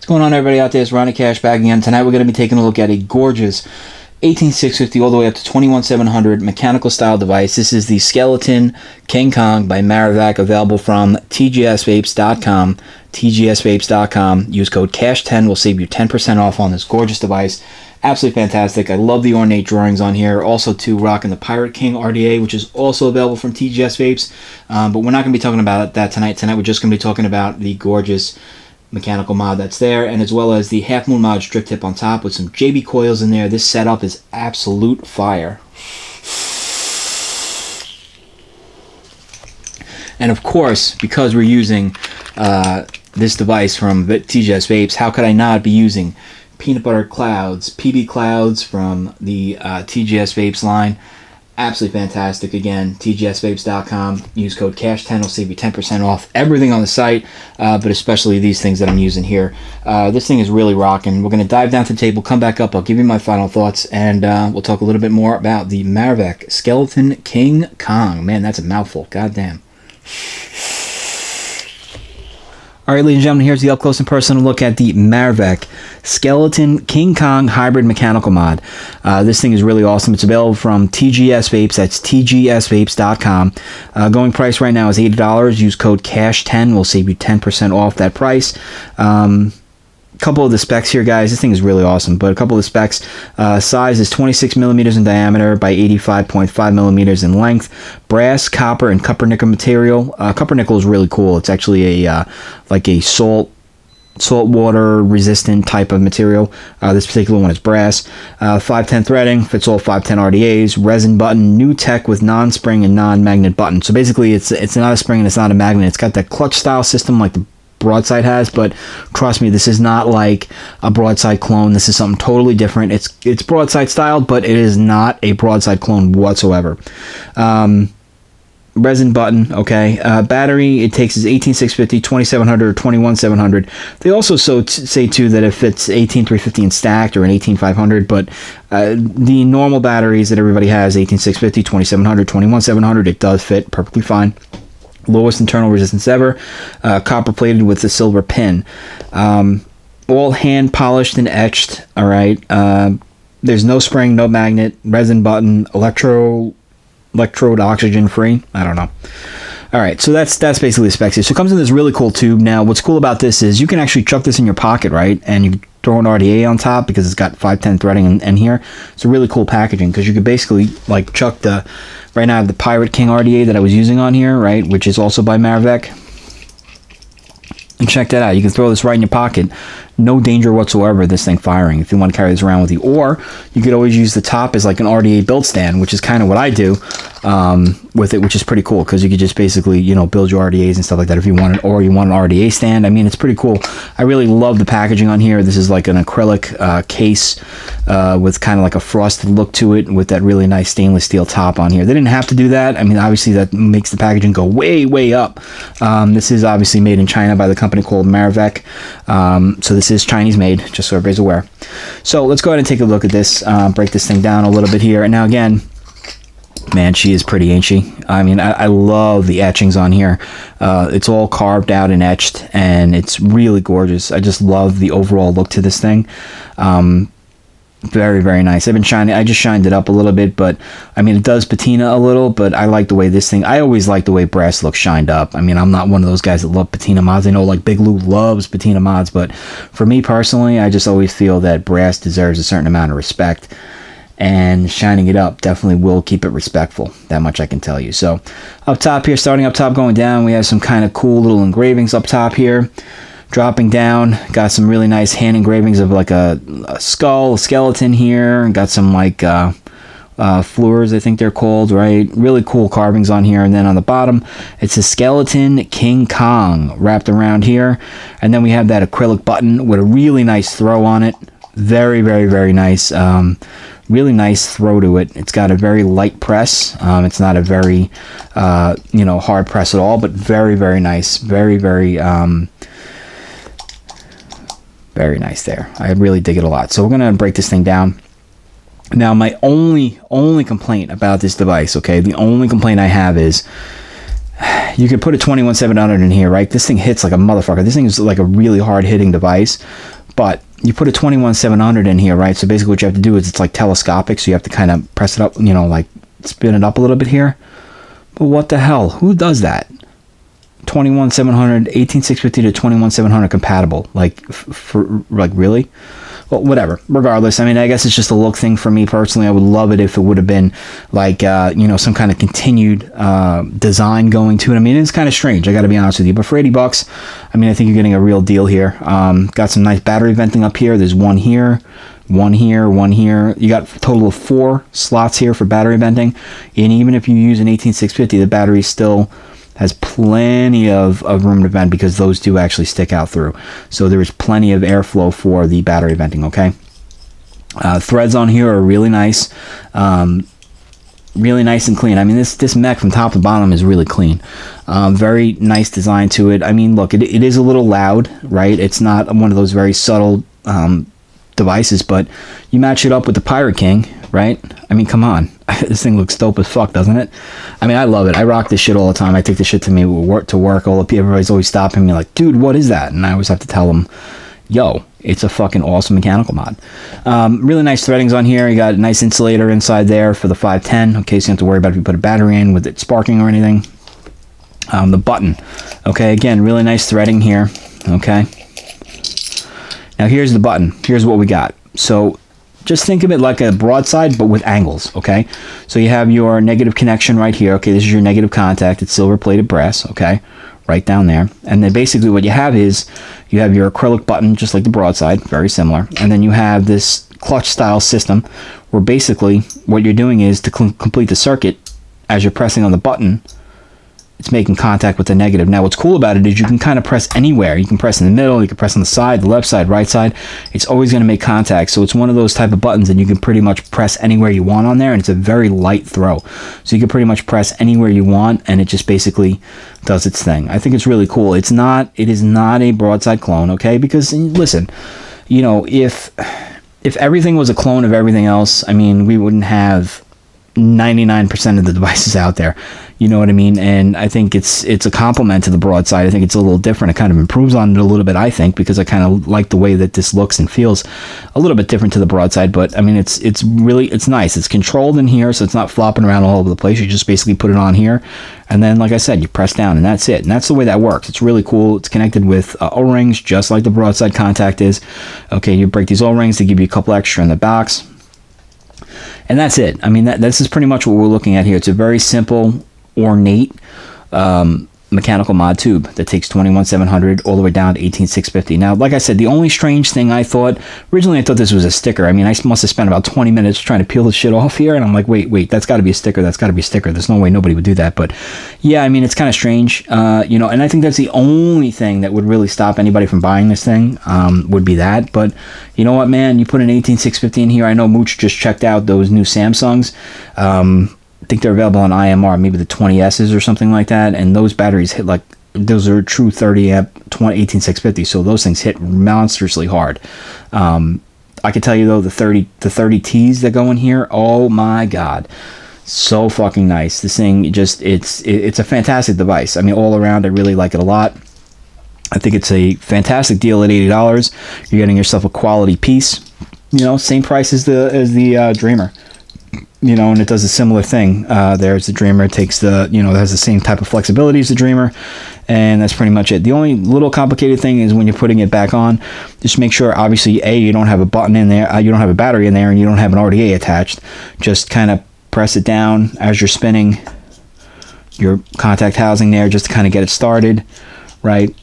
going on, everybody out there? It's Ronnie Cash back again. Tonight we're going to be taking a look at a gorgeous 18650 all the way up to 21700 mechanical style device. This is the Skeleton King Kong by MARVEC, available from tgsvapes.com. tgsvapes.com. Use code CASH10 will save you 10% off on this gorgeous device. Absolutely fantastic. I love the ornate drawings on here. Also, too, rocking the Pirate King RDA, which is also available from TGS Vapes. But we're not going to be talking about that tonight. Tonight we're just going to be talking about the gorgeous mechanical mod that's there, and as well as the Half Moon mod strip tip on top with some JB coils in there. This setup is absolute fire. And of course, because we're using this device from TGS Vapes, how could I not be using Peanut Butter Clouds, PB Clouds from the TGS Vapes line? Absolutely fantastic. Again, tgsvapes.com. Use code CASH10 will save you 10% off everything on the site, but especially these things that I'm using here. This thing is really rocking. We're going to dive down to the table, come back up, I'll give you my final thoughts, and we'll talk a little bit more about the MARVEC Skeleton King Kong. Man, that's a mouthful. God damn. Alright, ladies and gentlemen, here's the up-close and personal look at the MARVEC Skeleton King Kong Hybrid Mechanical Mod. This thing is really awesome. It's available from TGS Vapes. That's tgsvapes.com. Going price right now is $80. Use code CASH10. We'll save you 10% off that price. Couple of the specs here, guys. This thing is really awesome, but a couple of the specs. Size is 26 millimeters in diameter by 85.5 millimeters in length. Brass, copper, and copper nickel material. Copper nickel is really cool. It's actually a like a salt water resistant type of material. This particular one is brass. 510 threading, fits all 510 RDAs. Resin button, new tech with non-spring and non-magnet button. So basically, it's not a spring and it's not a magnet. It's got that clutch style system like the Broadside has, but trust me, this is not like a Broadside clone. This is something totally different. It's Broadside styled, but it is not a Broadside clone whatsoever. Resin button, okay. Battery, it takes is 18650, 2700, or 21700. They also say too that if it's 18350 and stacked, or an 18500, but the normal batteries that everybody has, 18650, 2700, 21700, it does fit perfectly fine. Lowest internal resistance ever, copper plated with a silver pin. All hand polished and etched. All right. There's no spring, no magnet, resin button, electrode oxygen free. I don't know. All right, so that's basically the specs here. So it comes in this really cool tube. Now, what's cool about this is you can actually chuck this in your pocket, right? And you throw an RDA on top because it's got 510 threading in here. It's a really cool packaging because you could basically like chuck right now I have the Pirate King RDA that I was using on here, right? Which is also by MARVEC. And check that out. You can throw this right in your pocket. No danger whatsoever of this thing firing if you want to carry this around with you. Or you could always use the top as like an RDA build stand, which is kind of what I do with it, which is pretty cool because you could just basically, build your RDAs and stuff like that if you want it, or you want an RDA stand. I mean, it's pretty cool. I really love the packaging on here. This is like an acrylic case with kind of like a frosted look to it with that really nice stainless steel top on here. They didn't have to do that. I mean, obviously that makes the packaging go way, way up. This is obviously made in China by the company called MARVEC. So this is Chinese made, just so everybody's aware. So let's go ahead and take a look at this, break this thing down a little bit here. And now again, man, she is pretty, ain't she? I mean, I love the etchings on here. It's all carved out and etched, and it's really gorgeous. I just love the overall look to this thing. Very, very nice. I just shined it up a little bit, but I mean, it does patina a little, but I like the way this thing, I always like the way brass looks shined up. I mean, I'm not one of those guys that love patina mods. I know like Big Lou loves patina mods, but for me personally, I just always feel that brass deserves a certain amount of respect, and shining it up definitely will keep it respectful. That much I can tell you. So up top here, starting up top, going down, we have some kind of cool little engravings up top here. Dropping down, got some really nice hand engravings of like a skull, a skeleton here. Got some like floors, I think they're called, right? Really cool carvings on here. And then on the bottom, it's a Skeleton King Kong wrapped around here. And then we have that acrylic button with a really nice throw on it. Very, very, very nice. Really nice throw to it. It's got a very light press. It's not a very, hard press at all, but very, very nice. Very, very... very nice there. I really dig it a lot. So we're going to break this thing down. Now, my only complaint about this device, okay, the only complaint I have is you could put a 21700 in here, right? This thing hits like a motherfucker. This thing is like a really hard hitting device, but you put a 21700 in here, right? So basically what you have to do is it's like telescopic, so you have to kind of press it up, you know, like spin it up a little bit here. But what the hell? Who does that? 21700, 18650 to 21700 compatible. Like, for like, really? Well, whatever. Regardless, I mean, I guess it's just a look thing for me personally. I would love it if it would have been like, you know, some kind of continued design going to it. I mean, it's kind of strange, I got to be honest with you. But for $80, I mean, I think you're getting a real deal here. Got some nice battery venting up here. There's one here, one here, one here. You got a total of 4 slots here for battery venting. And even if you use an 18650, the battery still has plenty of room to vent because those do actually stick out through. So there is plenty of airflow for the battery venting, okay? Threads on here are really nice. Really nice and clean. I mean, this mech from top to bottom is really clean. Very nice design to it. I mean, look, it is a little loud, right? It's not one of those very subtle devices, but you match it up with the Pirate King, right? I mean, come on. This thing looks dope as fuck, doesn't it? I mean, I love it. I rock this shit all the time. I take this shit to me to work. Everybody's always stopping me like, dude, what is that? And I always have to tell them, yo, it's a fucking awesome mechanical mod. Really nice threadings on here. You got a nice insulator inside there for the 510. Okay, so you don't have to worry about if you put a battery in with it sparking or anything. The button. Okay, again, really nice threading here. Okay. Now here's the button. Here's what we got. So just think of it like a broadside, but with angles, okay? So you have your negative connection right here. Okay, this is your negative contact. It's silver-plated brass, okay? Right down there. And then basically what you have is you have your acrylic button, just like the broadside, very similar. And then you have this clutch-style system where basically what you're doing is to complete the circuit, as you're pressing on the button, it's making contact with the negative. Now, what's cool about it is you can kind of press anywhere. You can press in the middle, you can press on the side, the left side, right side. It's always going to make contact. So it's one of those type of buttons that you can pretty much press anywhere you want on there, and it's a very light throw. So you can pretty much press anywhere you want, and it just basically does its thing. I think it's really cool. It is not a broadside clone, okay? Because listen, you know, if everything was a clone of everything else, I mean, we wouldn't have 99% of the devices out there, you know what I mean? And I think it's a compliment to the broadside. I think it's a little different. It kind of improves on it a little bit, I think, because I kind of like the way that this looks and feels a little bit different to the broadside. But I mean, it's nice. It's controlled in here, so it's not flopping around all over the place. You just basically put it on here, and then, like I said, you press down, and that's it. And that's the way that works. It's really cool. It's connected with O-rings, just like the broadside contact is. Okay, you break these O-rings to give you a couple extra in the box. And that's it. I mean, this is pretty much what we're looking at here. It's a very simple, ornate mechanical mod tube that takes 21700 all the way down to 18650. Now, like I said, the only strange thing I thought, originally I thought this was a sticker. I mean, I must have spent about 20 minutes trying to peel this shit off here, and I'm like, wait, that's got to be a sticker. That's got to be a sticker. There's no way nobody would do that. But yeah, I mean, it's kind of strange, you know, and I think that's the only thing that would really stop anybody from buying this thing, would be that. But you know what, man, you put an 18650 in here. I know Mooch just checked out those new Samsungs. I think they're available on IMR, maybe the 20Ss or something like that, and those batteries hit like, those are true 30 amp 18650, so those things hit monstrously hard. I can tell you though, the 30Ts that go in here, oh my god, so fucking nice. This thing just, it's a fantastic device. I mean, all around, I really like it a lot. I think it's a fantastic deal at $80. You're getting yourself a quality piece, you know, same price as the Dreamer. You know, and it does a similar thing. There's the Dreamer. It takes the, you know, it has the same type of flexibility as the Dreamer, and that's pretty much it. The only little complicated thing is when you're putting it back on, just make sure, obviously, you don't have a button in there, you don't have a battery in there, and you don't have an RDA attached. Just kind of press it down as you're spinning your contact housing there, just to kind of get it started, right?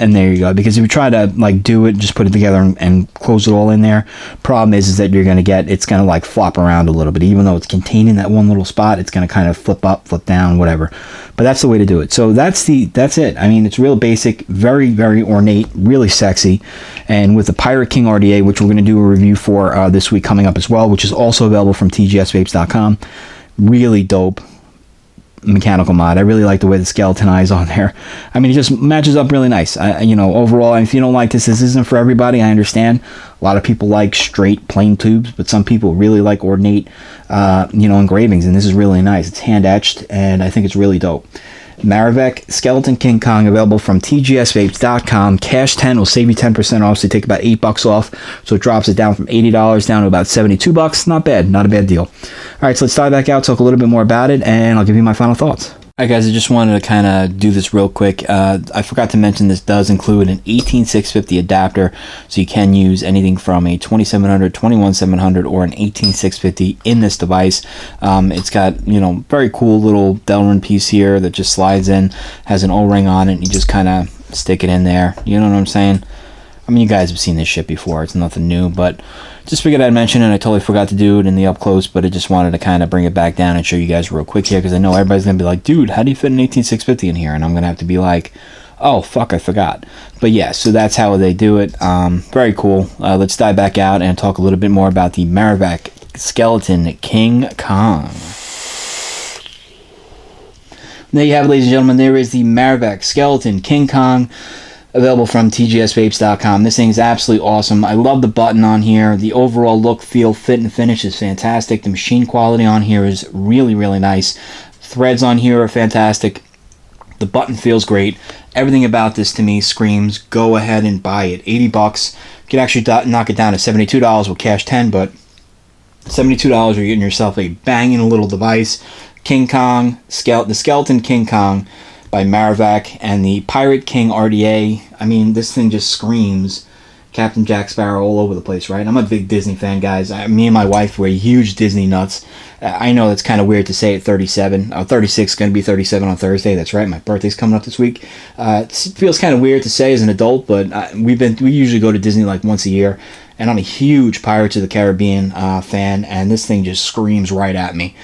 And there you go. Because if you try to like do it, just put it together and close it all in there, problem is that you're going to get, it's going to like flop around a little bit. Even though it's contained in that one little spot, it's going to kind of flip up, flip down, whatever. But that's the way to do it. So that's it. I mean, it's real basic, very, very ornate, really sexy. And with the Pirate King RDA, which we're going to do a review for this week coming up as well, which is also available from tgsvapes.com. Really dope mechanical mod. I really like the way the skeleton eye is on there. I mean, it just matches up really nice. You know, overall, if you don't like this isn't for everybody. I understand. A lot of people like straight plain tubes, but some people really like ornate, you know, engravings, and this is really nice. It's hand etched, and I think it's really dope. MARVEC Skeleton King Kong, available from tgsvapes.com. Cash 10 will save you 10% off, so you take about $8 off. So it drops it down from $80 down to about $72. Not bad, not a bad deal. All right, so let's dive back out, talk a little bit more about it, and I'll give you my final thoughts. Alright guys, I just wanted to kind of do this real quick. I forgot to mention this does include an 18650 adapter, so you can use anything from a 2700, 21700, or an 18650 in this device. It's got, you know, very cool little Delrin piece here that just slides in, has an O-ring on it, and you just kind of stick it in there. You know what I'm saying? I mean, you guys have seen this shit before. It's nothing new, but just figured I'd mention it. I totally forgot to do it in the up close, but I just wanted to kind of bring it back down and show you guys real quick here, because I know everybody's going to be like, dude, how do you fit an 18650 in here? And I'm going to have to be like, oh, fuck, I forgot. But yeah, so that's how they do it. Very cool. Let's dive back out and talk a little bit more about the MARVEC Skeleton King Kong. There you have it, ladies and gentlemen. There is the MARVEC Skeleton King Kong, available from tgsvapes.com. This thing is absolutely awesome. I love the button on here. The overall look, feel, fit, and finish is fantastic. The machine quality on here is really, really nice. Threads on here are fantastic. The button feels great. Everything about this to me screams, go ahead and buy it. $80. You could actually knock it down to $72 with cash 10, but $72, you're getting yourself a banging little device. King Kong, the Skeleton King Kong by MARVEC, and the Pirate King RDA. I mean, this thing just screams Captain Jack Sparrow all over the place, right? I'm a big Disney fan, guys. Me and my wife were huge Disney nuts. I know that's kind of weird to say at 37. 36, going to be 37 on Thursday. That's right, my birthday's coming up this week. It feels kind of weird to say as an adult, but we usually go to Disney like once a year, and I'm a huge Pirates of the Caribbean fan, and this thing just screams right at me.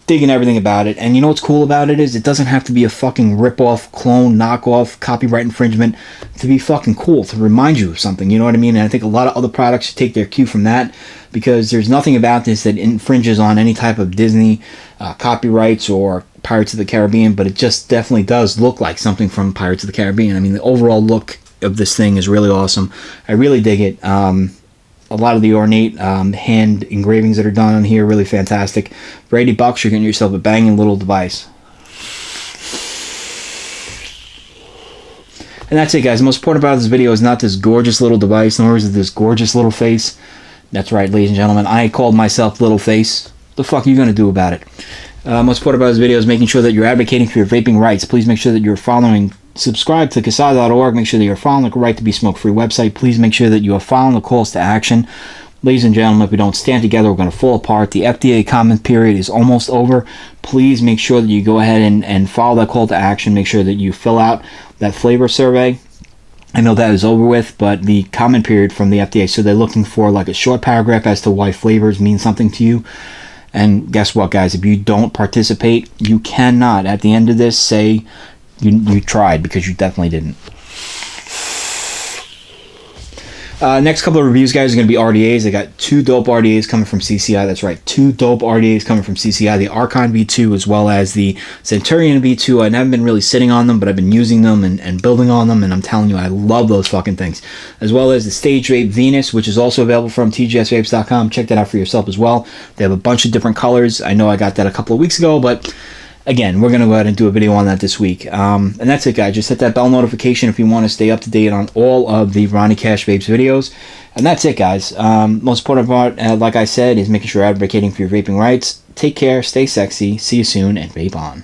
Digging everything about it. And you know what's cool about it is it doesn't have to be a fucking rip-off, clone, knockoff, copyright infringement to be fucking cool, to remind you of something, you know what I mean? And I think a lot of other products should take their cue from that, because there's nothing about this that infringes on any type of Disney copyrights or Pirates of the Caribbean, but it just definitely does look like something from Pirates of the Caribbean. I mean, the overall look of this thing is really awesome. I really dig it. A lot of the ornate hand engravings that are done on here are really fantastic. For $80, you're getting yourself a banging little device. And that's it, guys. The most important part of this video is not this gorgeous little device, nor is it this gorgeous little face. That's right, ladies and gentlemen. I called myself Little Face. What the fuck are you going to do about it? Most important about this video is making sure that you're advocating for your vaping rights. Please make sure that you're subscribe to CASADA.org. Make sure that you're following the Right to Be Smoke-Free website. Please make sure that you are following the calls to action. Ladies and gentlemen, if we don't stand together, we're going to fall apart. The FDA comment period is almost over. Please make sure that you go ahead and follow that call to action. Make sure that you fill out that flavor survey. I know that is over with, but the comment period from the FDA, so they're looking for like a short paragraph as to why flavors mean something to you. And guess what, guys? If you don't participate, you cannot, at the end of this, say you tried, because you definitely didn't. Next couple of reviews, guys, are going to be RDAs. I got two dope RDAs coming from CCI. That's right, two dope RDAs coming from CCI. The Archon V2 as well as the Centurion V2. I haven't been really sitting on them, but I've been using them and building on them, and I'm telling you, I love those fucking things. As well as the Stage Vape Venus, which is also available from tgsvapes.com. Check that out for yourself as well. They have a bunch of different colors. I know I got that a couple of weeks ago, but again, we're going to go ahead and do a video on that this week. And that's it, guys. Just hit that bell notification if you want to stay up to date on all of the Ronnie Cash Vapes videos. And that's it, guys. Most important part, like I said, is making sure you're advocating for your vaping rights. Take care, stay sexy, see you soon, and vape on.